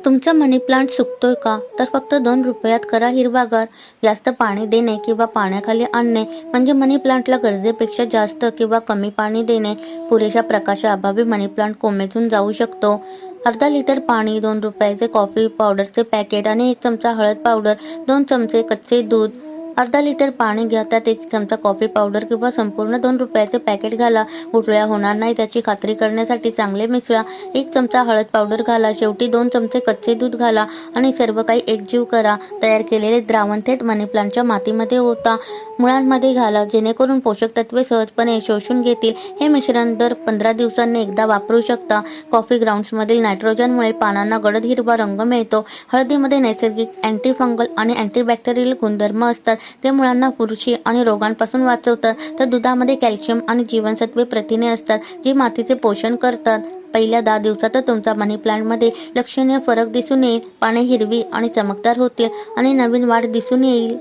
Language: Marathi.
तुमचा मनी प्लांट सुकतोय का? तर फक्त ₹2 करा हिरवागार. जास्त पाणी देणे किंवा पाण्याखाली आणणे म्हणजे मनी प्लांटला गरजेपेक्षा जास्त किंवा कमी पाणी देणे. पुरेशा प्रकाशाअभावी मनी प्लांट कोमेजून जाऊ शकतो. अर्धा लिटर पाणी, ₹2 कॉफी पावडरचे पॅकेट आणि 1 चमचा हळद पावडर, 2 चमचे कच्चे दूध. अर्धा लिटर पाणी घ्या, त्यात 1 चमचा कॉफी पावडर किंवा संपूर्ण ₹2 पॅकेट घाला. गुठळ्या होणार नाही याची खात्री करण्यासाठी चांगले मिसळा. 1 चमचा हळद पावडर घाला. शेवटी 2 चमचे कच्चे दूध घाला आणि सर्व काही एकजीव करा. तयार केलेले द्रावण थेट मनी प्लांटच्या मातीमध्ये ओता मुळांमध्ये घाला, जेणेकरून पोषक तत्वे सहजपणे शोषून घेतील. हे मिश्रण दर 15 दिवसांनी एकदा वापरू शकता. कॉफी ग्राउंड्समधील नायट्रोजनमुळे पानांना गडद हिरवा रंग मिळतो. हळदीमध्ये नैसर्गिक अँटी फंगल आणि अँटीबॅक्टेरियल गुणधर्म असतात. ते मुळांना बुरशी आणि रोगांपासून वाचवतात. तर दुधामध्ये कॅल्शियम आणि जीवनसत्वे प्रथिने असतात, जी मातीचे पोषण करतात. पहिल्या 10 दिवसातच तुमचा मनी प्लांटमध्ये लक्षणीय फरक दिसून येईल. पाने हिरवी आणि चमकदार होतील आणि नवीन वाढ दिसून येईल.